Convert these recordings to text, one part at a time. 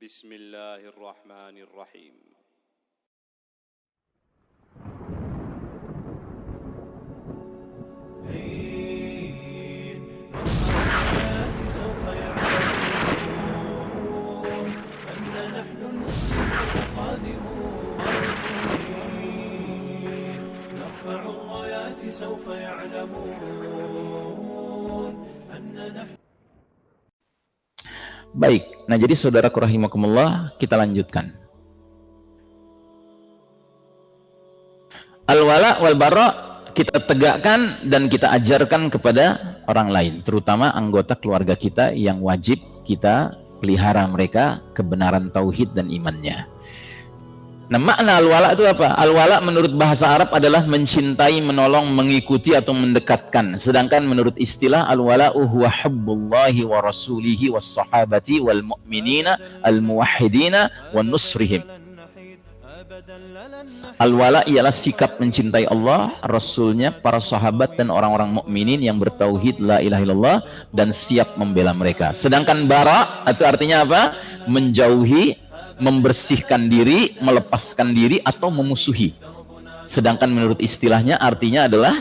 Bismillahirrahmanirrahim. سوف يعلمون أننا. Baik, nah jadi saudaraku rahimakumullah, kita lanjutkan. Al-wala wal bara kita tegakkan dan kita ajarkan kepada orang lain, terutama anggota keluarga kita yang wajib kita pelihara mereka kebenaran tauhid dan imannya. Nah, makna al-wala itu apa? Al-wala menurut bahasa Arab adalah mencintai, menolong, mengikuti atau mendekatkan. Sedangkan menurut istilah al-wala'u huwa hubbullahi wa rasulihi was sahabati wal mu'minina al-muwahhidina wa nusrihim. Al-wala ialah sikap mencintai Allah, Rasulnya, para sahabat dan orang-orang mukminin yang bertauhid la ilaha illallah dan siap membela mereka. Sedangkan bara itu artinya apa? Menjauhi, membersihkan diri, melepaskan diri atau memusuhi. Sedangkan menurut istilahnya artinya adalah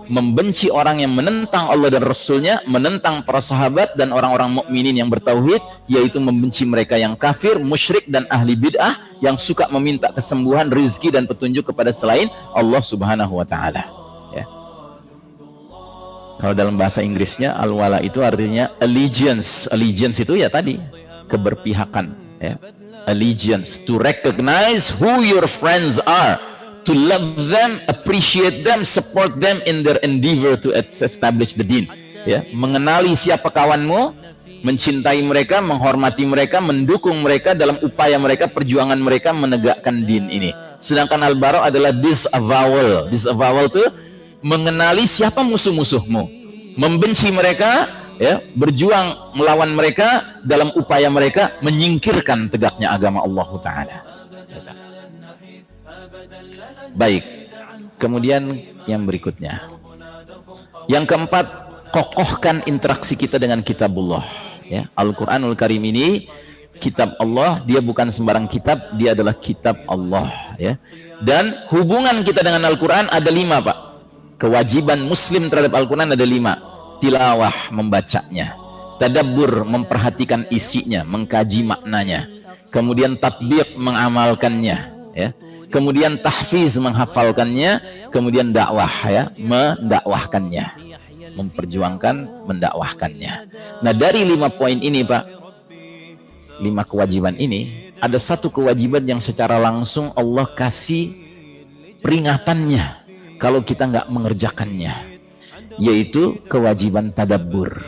membenci orang yang menentang Allah dan Rasulnya, menentang para sahabat dan orang-orang mukminin yang bertauhid, yaitu membenci mereka yang kafir, musyrik dan ahli bid'ah yang suka meminta kesembuhan, rizki dan petunjuk kepada selain Allah Subhanahu wa taala. Ya. Kalau dalam bahasa Inggrisnya al-wala itu artinya allegiance. Allegiance itu ya tadi keberpihakan, ya. Allegiance, to recognize who your friends are, to love them, appreciate them, support them in their endeavor to establish the deen. Ya, mengenali siapa kawanmu, mencintai mereka, menghormati mereka, mendukung mereka dalam upaya mereka, perjuangan mereka menegakkan din ini. Sedangkan al-bara adalah disavowal. Disavowal itu mengenali siapa musuh-musuhmu, membenci mereka, ya, berjuang melawan mereka dalam upaya mereka menyingkirkan tegaknya agama Allah Ta'ala. Baik, kemudian yang berikutnya, yang keempat, kokohkan interaksi kita dengan kitabullah, ya. Al-Quranul Karim ini kitab Allah, dia bukan sembarang kitab, dia adalah kitab Allah, ya. Dan hubungan kita dengan Al-Quran ada 5, Pak. Kewajiban muslim terhadap Al-Quran ada 5. Tilawah, membacanya, tadabbur, memperhatikan isinya, mengkaji maknanya, kemudian tatbiq, mengamalkannya, ya. Kemudian tahfiz, menghafalkannya, kemudian dakwah, ya, mendakwahkannya, memperjuangkan mendakwahkannya. Nah, dari 5 poin ini, Pak, 5 kewajiban ini, ada satu kewajiban yang secara langsung Allah kasih peringatannya kalau kita nggak mengerjakannya, yaitu kewajiban tadabbur.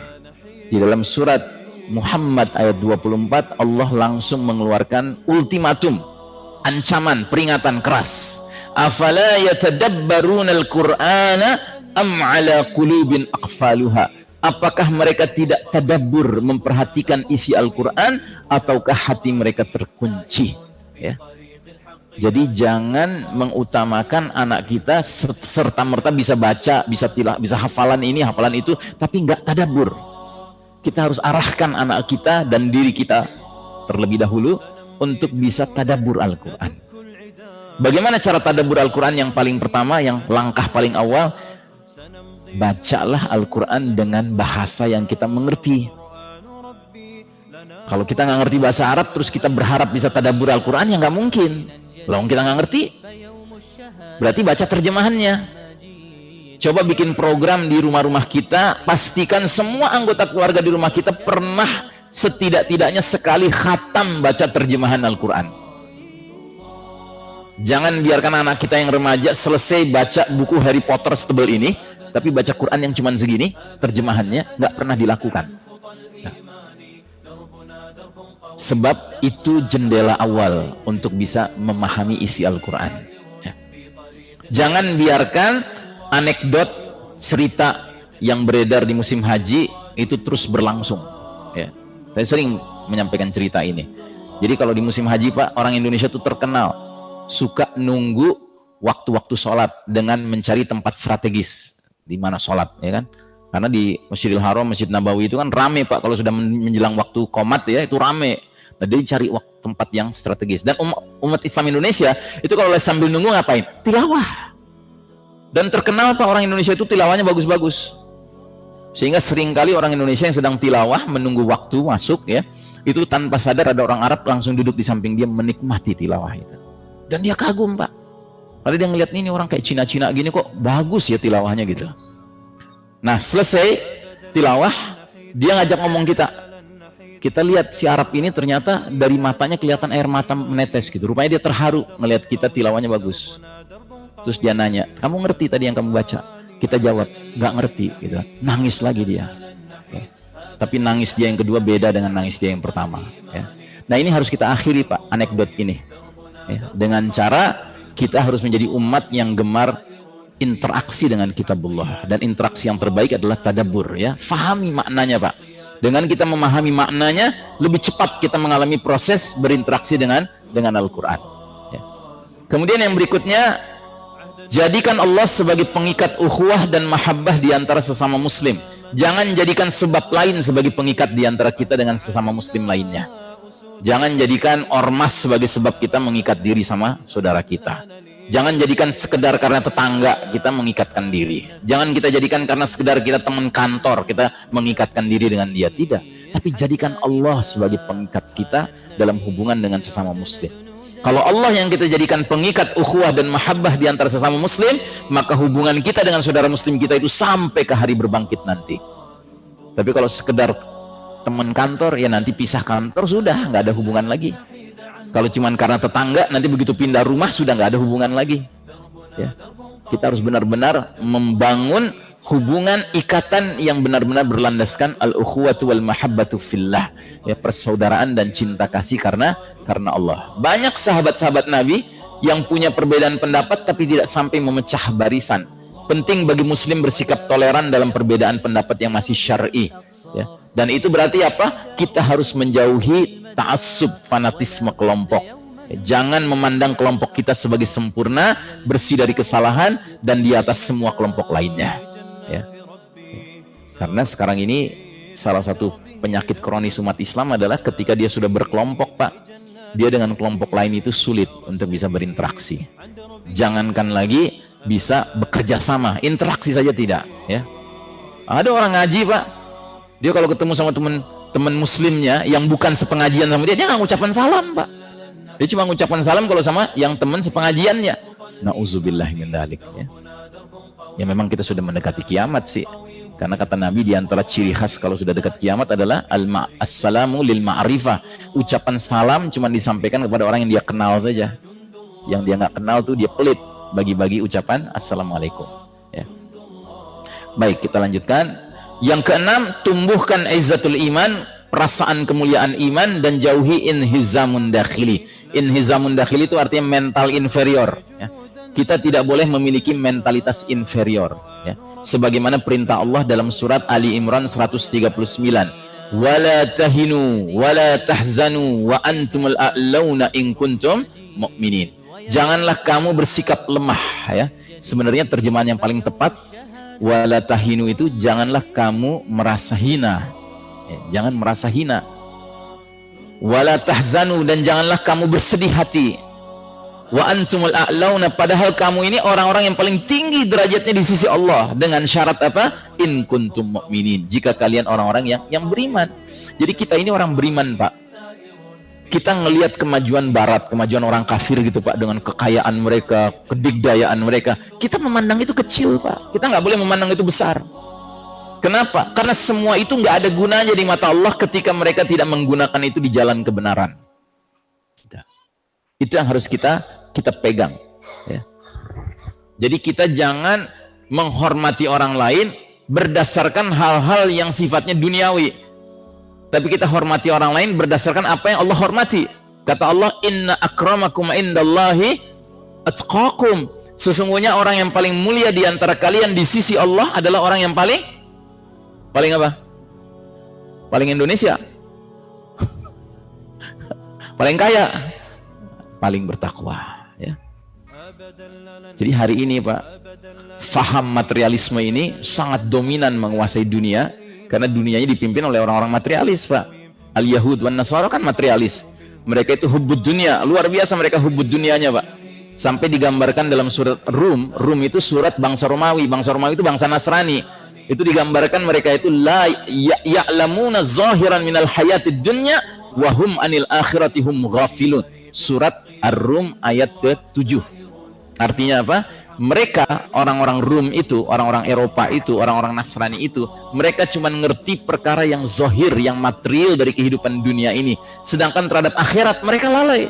Di dalam surat Muhammad ayat 24 Allah langsung mengeluarkan ultimatum, ancaman, peringatan keras. Afala yatadabbaruna al-Qur'ana am ala qulubin aqfaluha. Apakah mereka tidak tadabbur, memperhatikan isi Al-Qur'an, ataukah hati mereka terkunci, ya. Jadi jangan mengutamakan anak kita serta-merta bisa baca, bisa tilah, bisa hafalan ini, hafalan itu, tapi nggak tadabbur. Kita harus arahkan anak kita dan diri kita terlebih dahulu untuk bisa tadabbur Al-Quran. Bagaimana cara tadabbur Al-Quran? Yang paling pertama, yang langkah paling awal, bacalah Al-Quran dengan bahasa yang kita mengerti. Kalau kita nggak ngerti bahasa Arab terus kita berharap bisa tadabbur Al-Quran, ya nggak mungkin. Loh, kita nggak ngerti, berarti baca terjemahannya. Coba bikin program di rumah-rumah kita, pastikan semua anggota keluarga di rumah kita pernah setidak-tidaknya sekali khatam baca terjemahan Al-Quran. Jangan biarkan anak kita yang remaja selesai baca buku Harry Potter setebal ini, tapi baca Quran yang cuman segini, terjemahannya nggak pernah dilakukan. Sebab itu jendela awal untuk bisa memahami isi Al-Quran, ya. Jangan biarkan anekdot, cerita yang beredar di musim haji itu terus berlangsung, ya. Saya sering menyampaikan cerita ini. Jadi kalau di musim haji, Pak, orang Indonesia itu terkenal suka nunggu waktu-waktu sholat dengan mencari tempat strategis di mana sholat, ya kan? Karena di Masjidil Haram, Masjid Nabawi itu kan rame, Pak. Kalau sudah menjelang waktu qomat, ya, itu rame. Nah, dia cari tempat yang strategis. Dan umat Islam Indonesia itu kalau sambil nunggu ngapain? Tilawah. Dan terkenal Pak, orang Indonesia itu tilawahnya bagus-bagus. Sehingga seringkali orang Indonesia yang sedang tilawah menunggu waktu masuk ya, itu tanpa sadar ada orang Arab langsung duduk di samping dia menikmati tilawah itu. Dan dia kagum Pak. Lalu dia ngeliat ini orang kayak Cina-Cina gini kok bagus ya tilawahnya gitu. Nah, selesai tilawah, dia ngajak ngomong kita. Kita lihat si Arab ini ternyata dari matanya kelihatan air mata menetes gitu. Rupanya dia terharu ngelihat kita tilawahnya bagus. Terus dia nanya, kamu ngerti tadi yang kamu baca? Kita jawab, nggak ngerti gitu. Nangis lagi dia. Ya. Tapi nangis dia yang kedua beda dengan nangis dia yang pertama. Ya. Nah, ini harus kita akhiri Pak, anekdot ini. Ya. Dengan cara kita harus menjadi umat yang gemar interaksi dengan kitabullah, dan interaksi yang terbaik adalah tadabbur ya. Fahami maknanya Pak. Dengan kita memahami maknanya, lebih cepat kita mengalami proses berinteraksi dengan Al-Qur'an ya. Kemudian yang berikutnya, jadikan Allah sebagai pengikat ukhuwah dan mahabbah di antara sesama muslim. Jangan jadikan sebab lain sebagai pengikat di antara kita dengan sesama muslim lainnya. Jangan jadikan ormas sebagai sebab kita mengikat diri sama saudara kita. Jangan jadikan sekedar karena tetangga kita mengikatkan diri. Jangan kita jadikan karena sekedar kita teman kantor kita mengikatkan diri dengan dia. Tidak. Tapi jadikan Allah sebagai pengikat kita dalam hubungan dengan sesama muslim. Kalau Allah yang kita jadikan pengikat ukhuwah dan mahabbah di antara sesama muslim, maka hubungan kita dengan saudara muslim kita itu sampai ke hari berbangkit nanti. Tapi kalau sekedar teman kantor, ya nanti pisah kantor sudah nggak ada hubungan lagi. Kalau cuman karena tetangga, nanti begitu pindah rumah sudah nggak ada hubungan lagi. Ya. Kita harus benar-benar membangun hubungan ikatan yang benar-benar berlandaskan al-ukhuwatu wal mahabbatu fillah. Ya, persaudaraan dan cinta kasih karena Allah. Banyak sahabat-sahabat Nabi yang punya perbedaan pendapat tapi tidak sampai memecah barisan. Penting bagi muslim bersikap toleran dalam perbedaan pendapat yang masih syar'i. Ya. Dan itu berarti apa? Kita harus menjauhi ta'assub, fanatisme kelompok. Jangan memandang kelompok kita sebagai sempurna, bersih dari kesalahan dan di atas semua kelompok lainnya. Ya. Karena sekarang ini salah satu penyakit kronis umat Islam adalah ketika dia sudah berkelompok Pak, dia dengan kelompok lain itu sulit untuk bisa berinteraksi. Jangankan lagi bisa bekerja sama, interaksi saja tidak. Ya. Ada orang ngaji Pak, dia kalau ketemu sama teman muslimnya yang bukan sepengajian sama dia nggak ngucapkan salam Pak. Dia cuma ngucapkan salam kalau sama yang teman sepengajiannya. Nauzubillah min dzalik ya. Ya memang kita sudah mendekati kiamat sih. Karena kata Nabi di antara ciri khas kalau sudah dekat kiamat adalah assalamu lil ma'rifah. Ucapan salam cuma disampaikan kepada orang yang dia kenal saja. Yang dia nggak kenal tuh dia pelit bagi-bagi ucapan assalamualaikum ya. Baik, kita lanjutkan. Yang keenam, tumbuhkan izzatul iman, perasaan kemuliaan iman, dan jauhi inhizamun dakhili. Inhizamun dakhili itu artinya mental inferior ya. Kita tidak boleh memiliki mentalitas inferior ya. Sebagaimana perintah Allah dalam surat Ali Imran 139, wala tahinu wala tahzanu wa antumul a'launa in kuntum mu'minin. Janganlah kamu bersikap lemah ya. Sebenarnya terjemahan yang paling tepat, wala tahinu itu janganlah kamu merasa hina ya, jangan merasa hina. Wala tahzanu, dan janganlah kamu bersedih hati. Wa antumul a'launa, padahal kamu ini orang-orang yang paling tinggi derajatnya di sisi Allah. Dengan syarat apa? In kuntum mu'minin, jika kalian orang-orang yang beriman. Jadi kita ini orang beriman Pak. Kita ngelihat kemajuan barat, kemajuan orang kafir gitu Pak, dengan kekayaan mereka, kedigdayaan mereka, kita memandang itu kecil Pak. Kita nggak boleh memandang itu besar. Kenapa? Karena semua itu nggak ada gunanya di mata Allah ketika mereka tidak menggunakan itu di jalan kebenaran. Itu yang harus kita pegang ya. Jadi kita jangan menghormati orang lain berdasarkan hal-hal yang sifatnya duniawi, tapi kita hormati orang lain berdasarkan apa yang Allah hormati. Kata Allah, inna akramakum indallahi atqakum. Sesungguhnya orang yang paling mulia di antara kalian di sisi Allah adalah orang yang paling apa? Paling Indonesia. Paling kaya, paling bertakwa ya. Jadi hari ini Pak, faham materialisme ini sangat dominan menguasai dunia, karena dunianya dipimpin oleh orang-orang materialis Pak. Al-Yahud wan Nasara kan materialis. Mereka itu hubbud dunia, luar biasa mereka hubbud dunianya, Pak. Sampai digambarkan dalam surat Rum. Rum itu surat bangsa Romawi. Bangsa Romawi itu bangsa Nasrani. Itu digambarkan mereka itu la ya'lamuna zahiran minal hayatid dunya wa hum anil akhirati hum ghafilun. Surat Ar-Rum ayat ke-7. Artinya apa? Mereka orang-orang Rum itu, orang-orang Eropa itu, orang-orang Nasrani itu, mereka cuma ngerti perkara yang zahir, yang material dari kehidupan dunia ini. Sedangkan terhadap akhirat mereka lalai.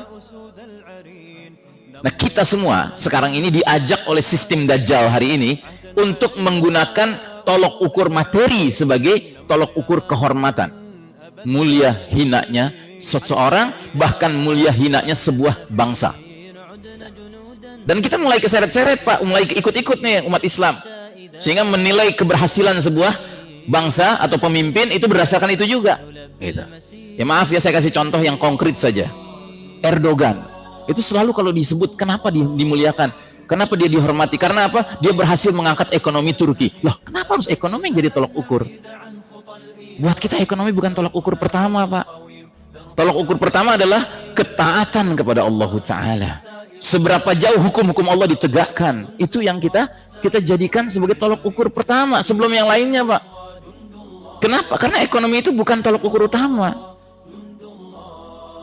Nah, kita semua sekarang ini diajak oleh sistem Dajjal hari ini untuk menggunakan tolok ukur materi sebagai tolok ukur kehormatan. Mulia hinanya seseorang, bahkan mulia hinanya sebuah bangsa. Dan kita mulai keseret-seret, Pak, mulai ikut-ikut nih umat Islam. Sehingga menilai keberhasilan sebuah bangsa atau pemimpin itu berdasarkan itu juga. Gitu. Ya maaf ya, saya kasih contoh yang konkret saja. Erdogan. Itu selalu kalau disebut, kenapa dimuliakan? Kenapa dia dihormati? Karena apa? Dia berhasil mengangkat ekonomi Turki. Loh, kenapa harus ekonomi yang jadi tolok ukur? Buat kita ekonomi bukan tolok ukur pertama, Pak. Tolok ukur pertama adalah ketaatan kepada Allah Ta'ala. Seberapa jauh hukum-hukum Allah ditegakkan. Itu yang kita jadikan sebagai tolok ukur pertama sebelum yang lainnya, Pak. Kenapa? Karena ekonomi itu bukan tolok ukur utama.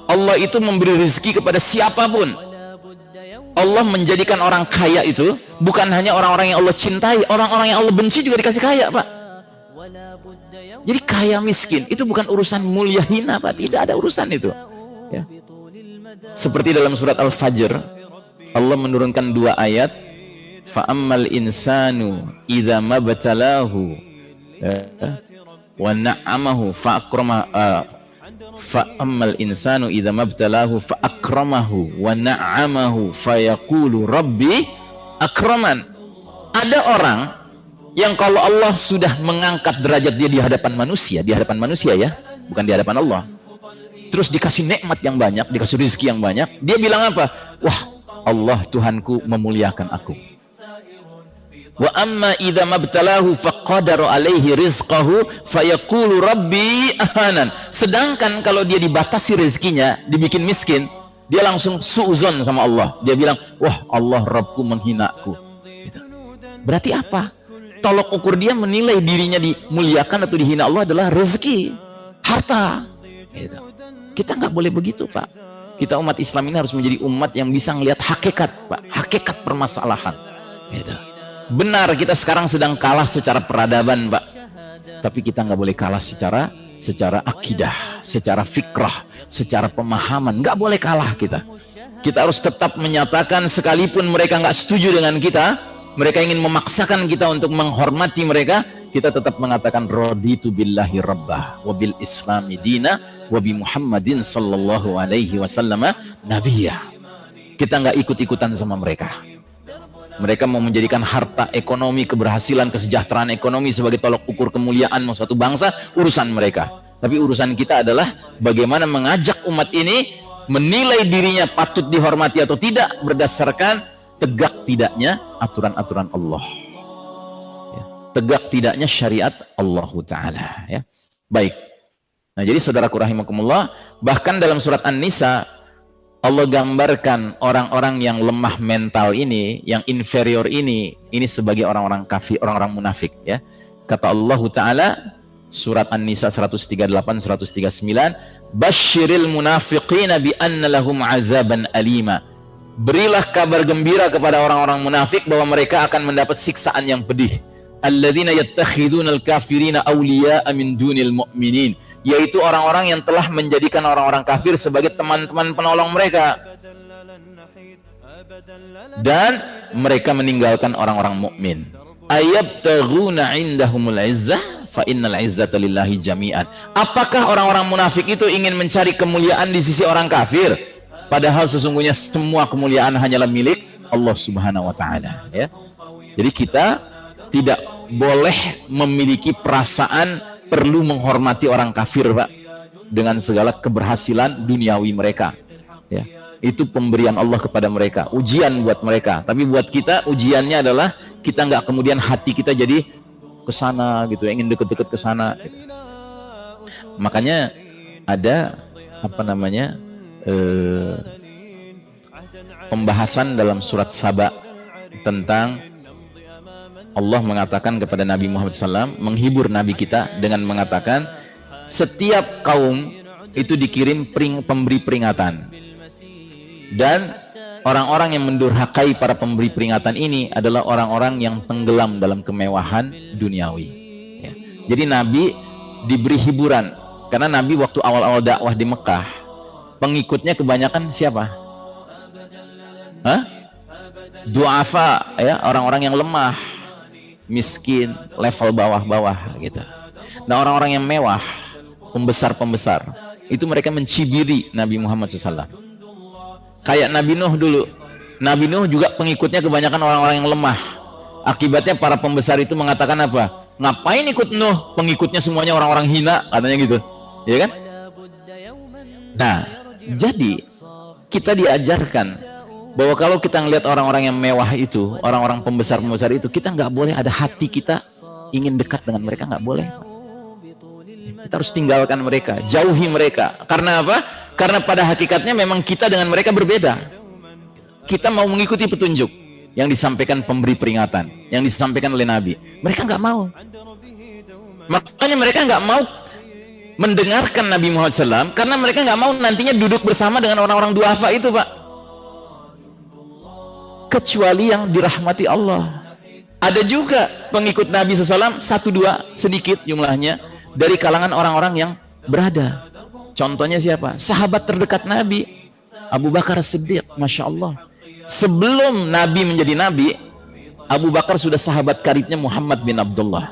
Allah itu memberi rezeki kepada siapapun. Allah menjadikan orang kaya itu bukan hanya orang-orang yang Allah cintai, orang-orang yang Allah benci juga dikasih kaya, Pak. Jadi kaya miskin itu bukan urusan mulia hina, Pak. Tidak ada urusan itu. Ya. Seperti dalam surat Al-Fajr, Allah menurunkan 2 ayat. Fa'ammal insanu idza mabtalahu wa na'amahu fa'ammal insanu idza mabtalahu fa'akramahu wa na'amahu fayaqulu rabbi akraman. Ada orang yang kalau Allah sudah mengangkat derajat dia di hadapan manusia ya, bukan di hadapan Allah, terus dikasih nikmat yang banyak, dikasih rezeki yang banyak, dia bilang apa? Wah, Allah Tuhanku memuliakan aku. Wa amma idza mabtalahu faqadara alaihi rizqahu fayaqulu rabbi ahanan. Sedangkan kalau dia dibatasi rezekinya, dibikin miskin, dia langsung suuzon sama Allah. Dia bilang, wah, Allah Rabbku menghinaku. Gitu. Berarti apa? Tolok ukur dia menilai dirinya dimuliakan atau dihina Allah adalah rezeki, harta. Gitu. Kita nggak boleh begitu, Pak. Kita umat Islam ini harus menjadi umat yang bisa melihat hakikat, Pak, hakikat permasalahan. Gitu. Benar, kita sekarang sedang kalah secara peradaban, Pak. Tapi kita nggak boleh kalah secara akidah, secara fikrah, secara pemahaman. Nggak boleh kalah kita. Kita harus tetap menyatakan, sekalipun mereka nggak setuju dengan kita, mereka ingin memaksakan kita untuk menghormati mereka, kita tetap mengatakan raditu billahi rabbah wa bil islami dina wa bi Muhammadin sallallahu alaihi wasallam nabiyya. Kita nggak ikut-ikutan sama mereka. Mereka mau menjadikan harta, ekonomi, keberhasilan, kesejahteraan ekonomi sebagai tolok ukur kemuliaan suatu bangsa, urusan mereka. Tapi urusan kita adalah bagaimana mengajak umat ini menilai dirinya patut dihormati atau tidak berdasarkan tegak tidaknya aturan-aturan Allah. Ya. Tegak tidaknya syariat Allah Ta'ala. Ya. Baik. Nah, jadi saudaraku rahimakumullah, bahkan dalam surat An-Nisa, Allah gambarkan orang-orang yang lemah mental ini, yang inferior ini sebagai orang-orang kafir, orang-orang munafik. Ya. Kata Allah Ta'ala, surat An-Nisa 138-139, Basyiril munafiqina bi anna lahum azaban alima. Berilah kabar gembira kepada orang-orang munafik bahwa mereka akan mendapat siksaan yang pedih. Alladzina yattakhidunal kafirina awliya'a min dunil mu'minin. Yaitu orang-orang yang telah menjadikan orang-orang kafir sebagai teman-teman penolong mereka. Dan mereka meninggalkan orang-orang mukmin. Ayabtaghuna indahumul izzah fa innal izzata lillahi jami'an. Apakah orang-orang munafik itu ingin mencari kemuliaan di sisi orang kafir? Padahal sesungguhnya semua kemuliaan hanyalah milik Allah Subhanahu wa Ta'ala. Ya. Jadi kita tidak boleh memiliki perasaan perlu menghormati orang kafir, Pak, dengan segala keberhasilan duniawi mereka. Ya. Itu pemberian Allah kepada mereka, ujian buat mereka. Tapi buat kita ujiannya adalah kita nggak kemudian hati kita jadi kesana gitu, ingin deket-deket kesana. Gitu. Makanya ada apa namanya pembahasan dalam surat Saba tentang Allah mengatakan kepada Nabi Muhammad SAW, menghibur Nabi kita dengan mengatakan setiap kaum itu dikirim pemberi peringatan, dan orang-orang yang mendurhakai para pemberi peringatan ini adalah orang-orang yang tenggelam dalam kemewahan duniawi, ya. Jadi Nabi diberi hiburan, karena Nabi waktu awal-awal dakwah di Mekah, pengikutnya kebanyakan siapa? Du'afa, ya, orang-orang yang lemah, miskin, level bawah-bawah gitu. Nah, orang-orang yang mewah, pembesar-pembesar, itu mereka mencibiri Nabi Muhammad SAW. Kayak Nabi Nuh dulu. Nabi Nuh juga pengikutnya kebanyakan orang-orang yang lemah. Akibatnya para pembesar itu mengatakan apa? Ngapain ikut Nuh? Pengikutnya semuanya orang-orang hina, katanya gitu. Ya kan? Nah, jadi kita diajarkan bahwa kalau kita ngelihat orang-orang yang mewah itu, orang-orang pembesar-pembesar itu, kita nggak boleh ada hati kita ingin dekat dengan mereka, nggak boleh. Kita harus tinggalkan mereka, jauhi mereka. Karena apa? Karena pada hakikatnya memang kita dengan mereka berbeda. Kita mau mengikuti petunjuk yang disampaikan pemberi peringatan, yang disampaikan oleh Nabi. Mereka nggak mau. Makanya mereka nggak mau mendengarkan Nabi Muhammad SAW, karena mereka nggak mau nantinya duduk bersama dengan orang-orang duafa itu, Pak. Kecuali yang dirahmati Allah. Ada juga pengikut Nabi SAW, 1-2 sedikit jumlahnya, dari kalangan orang-orang yang berada. Contohnya siapa? Sahabat terdekat Nabi, Abu Bakar Siddiq, Masya Allah. Sebelum Nabi menjadi Nabi, Abu Bakar sudah sahabat karibnya Muhammad bin Abdullah.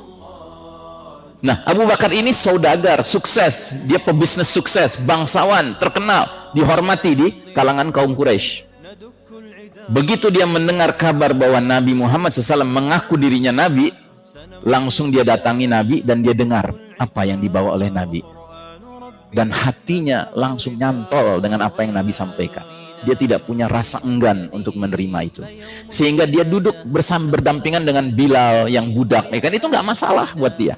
Nah, Abu Bakar ini saudagar, sukses. Dia pebisnis sukses, bangsawan, terkenal, dihormati di kalangan kaum Quraisy. Begitu dia mendengar kabar bahwa Nabi Muhammad SAW mengaku dirinya Nabi, langsung dia datangi Nabi dan dia dengar apa yang dibawa oleh Nabi. Dan hatinya langsung nyantol dengan apa yang Nabi sampaikan. Dia tidak punya rasa enggan untuk menerima itu. Sehingga dia duduk berdampingan dengan Bilal yang budak. Ya kan? Itu nggak masalah buat dia.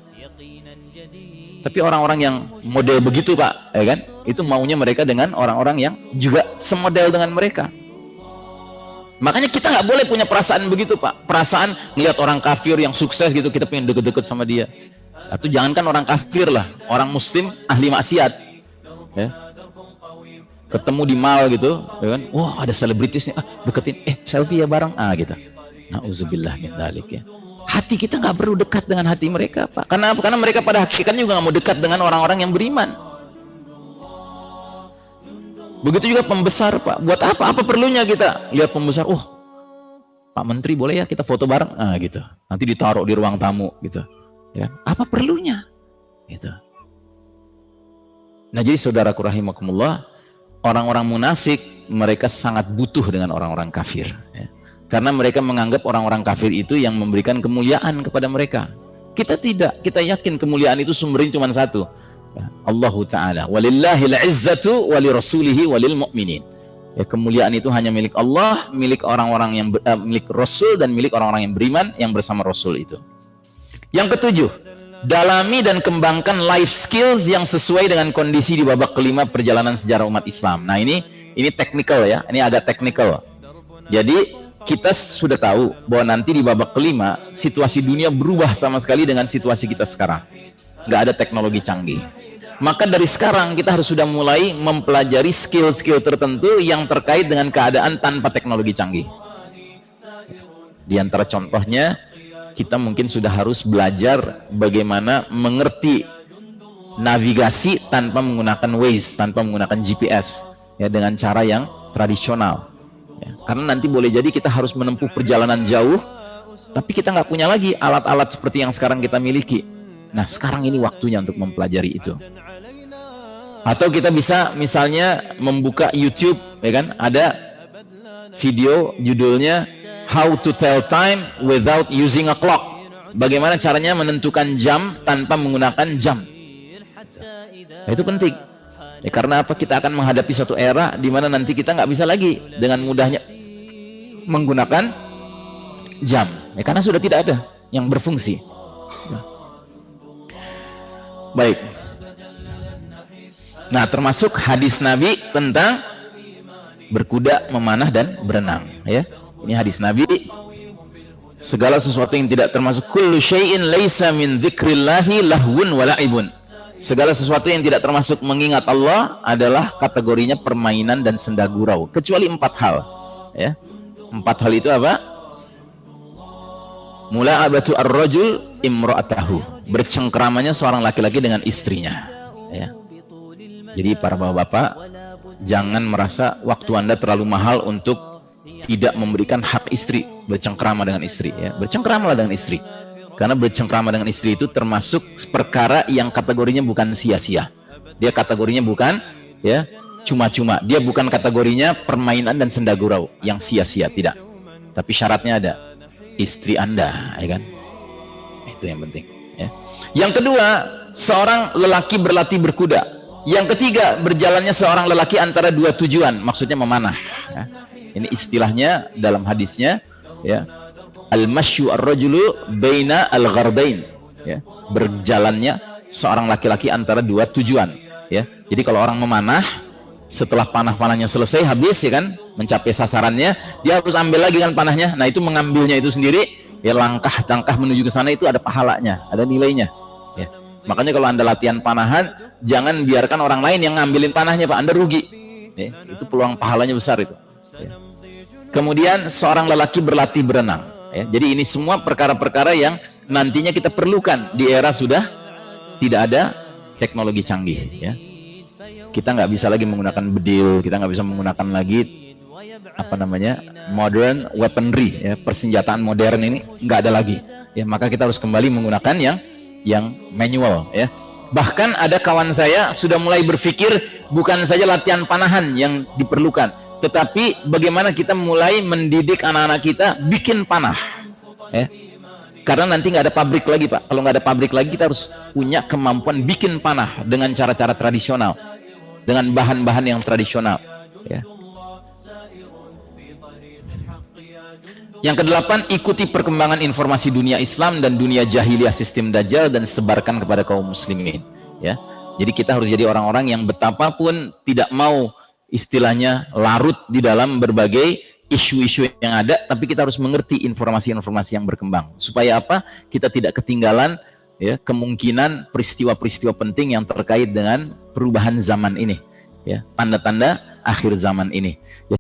Tapi orang-orang yang model begitu, Pak, ya kan? Itu maunya mereka dengan orang-orang yang juga semodel dengan mereka. Makanya kita nggak boleh punya perasaan begitu, Pak. Perasaan melihat orang kafir yang sukses gitu, kita pengen deket-deket sama dia. Atau jangankan orang kafir lah, orang muslim ahli maksiat, ya. Ketemu di mall gitu, ya kan? Wah, ada selebritis nih, deketin, selfie ya bareng, gitu. Nauzubillah min dzalik, ya. Hati kita nggak perlu dekat dengan hati mereka, Pak. Karena mereka pada hakikatnya juga nggak mau dekat dengan orang-orang yang beriman. Begitu juga pembesar, Pak. Buat apa? Apa perlunya kita lihat pembesar? Pak Menteri boleh ya kita foto bareng? Gitu. Nanti ditaruh di ruang tamu, gitu. Ya, apa perlunya? Gitu. Nah, jadi saudaraku rahimakumullah, orang-orang munafik mereka sangat butuh dengan orang-orang kafir. Ya. Karena mereka menganggap orang-orang kafir itu yang memberikan kemuliaan kepada mereka. Kita tidak. Kita yakin kemuliaan itu sumbernya cuma satu. Allah Ta'ala, walillahil izzatu walirasulihi walil mu'minin. Ya, kemuliaan itu hanya milik Allah, milik orang-orang yang milik Rasul, dan milik orang-orang yang beriman yang bersama Rasul itu. Yang ketujuh, dalami dan kembangkan life skills yang sesuai dengan kondisi di babak kelima perjalanan sejarah umat Islam. Nah, ini technical ya, ini agak technical. Jadi kita sudah tahu bahwa nanti di babak kelima situasi dunia berubah sama sekali dengan situasi kita sekarang. Nggak ada teknologi canggih. Maka dari sekarang kita harus sudah mulai mempelajari skill-skill tertentu yang terkait dengan keadaan tanpa teknologi canggih. Di antara contohnya, kita mungkin sudah harus belajar bagaimana mengerti navigasi tanpa menggunakan Waze, tanpa menggunakan GPS, ya, dengan cara yang tradisional. Ya, karena nanti boleh jadi kita harus menempuh perjalanan jauh, tapi kita nggak punya lagi alat-alat seperti yang sekarang kita miliki. Nah, sekarang ini waktunya untuk mempelajari itu. Atau kita bisa misalnya membuka YouTube, ya kan? Ada video judulnya How to Tell Time Without Using a Clock. Bagaimana caranya menentukan jam tanpa menggunakan jam. Nah, itu penting. Ya, karena apa? Kita akan menghadapi suatu era di mana nanti kita nggak bisa lagi dengan mudahnya menggunakan jam. Ya, karena sudah tidak ada yang berfungsi. Baik. Nah, termasuk hadis Nabi tentang berkuda, memanah dan berenang, ya. Ini hadis Nabi, segala sesuatu yang tidak termasuk kullu syai'in laisa min dzikrillahi lahwun wa la'ibun. Segala sesuatu yang tidak termasuk mengingat Allah adalah kategorinya permainan dan senda gurau, kecuali 4 hal, ya. 4 hal itu apa? Mula'abatu ar-rajul imra'atahu, bercengkeramanya seorang laki-laki dengan istrinya, ya. Jadi para bapak-bapak, jangan merasa waktu Anda terlalu mahal untuk tidak memberikan hak istri, bercengkrama dengan istri, ya. Bercengkramalah dengan istri, karena bercengkrama dengan istri itu termasuk perkara yang kategorinya bukan sia-sia. Dia kategorinya bukan, ya, cuma-cuma. Dia bukan kategorinya permainan dan senda gurau yang sia-sia, tidak. Tapi syaratnya ada, istri Anda, ya kan? Itu yang penting, ya. Yang kedua, seorang lelaki berlatih berkuda. Yang ketiga, berjalannya seorang lelaki antara 2 tujuan, maksudnya memanah, ya. Ini istilahnya dalam hadisnya, ya, al-masyu ar-rajulu baina al-gharbain, ya, berjalannya seorang laki-laki antara 2 tujuan, ya. Jadi kalau orang memanah, setelah panah-panahnya selesai, habis, ya kan, mencapai sasarannya, dia harus ambil lagi kan panahnya. Nah, itu mengambilnya itu sendiri, ya, langkah-langkah menuju ke sana itu ada pahalanya, ada nilainya, ya. Makanya kalau Anda latihan panahan, jangan biarkan orang lain yang ngambilin panahnya, Pak. Anda rugi, ya. Itu peluang pahalanya besar itu, ya. Kemudian seorang lelaki berlatih berenang, ya. Jadi ini semua perkara-perkara yang nantinya kita perlukan di era sudah tidak ada teknologi canggih, ya. Kita nggak bisa lagi menggunakan bedil, kita nggak bisa menggunakan lagi apa namanya modern weaponry, ya, persenjataan modern ini nggak ada lagi, ya. Maka kita harus kembali menggunakan yang manual, ya. Bahkan ada kawan saya sudah mulai berpikir bukan saja latihan panahan yang diperlukan, tetapi bagaimana kita mulai mendidik anak-anak kita bikin panah, ya. Karena nanti nggak ada pabrik lagi, Pak. Kalau nggak ada pabrik lagi, kita harus punya kemampuan bikin panah dengan cara-cara tradisional, dengan bahan-bahan yang tradisional, ya. Yang kedelapan, ikuti perkembangan informasi dunia Islam dan dunia jahiliyah sistem Dajjal dan sebarkan kepada kaum muslimin, ya. Jadi kita harus jadi orang-orang yang betapapun tidak mau istilahnya larut di dalam berbagai isu-isu yang ada, tapi kita harus mengerti informasi-informasi yang berkembang. Supaya apa? Kita tidak ketinggalan, ya, kemungkinan peristiwa-peristiwa penting yang terkait dengan perubahan zaman ini, ya, tanda-tanda akhir zaman ini. Ya,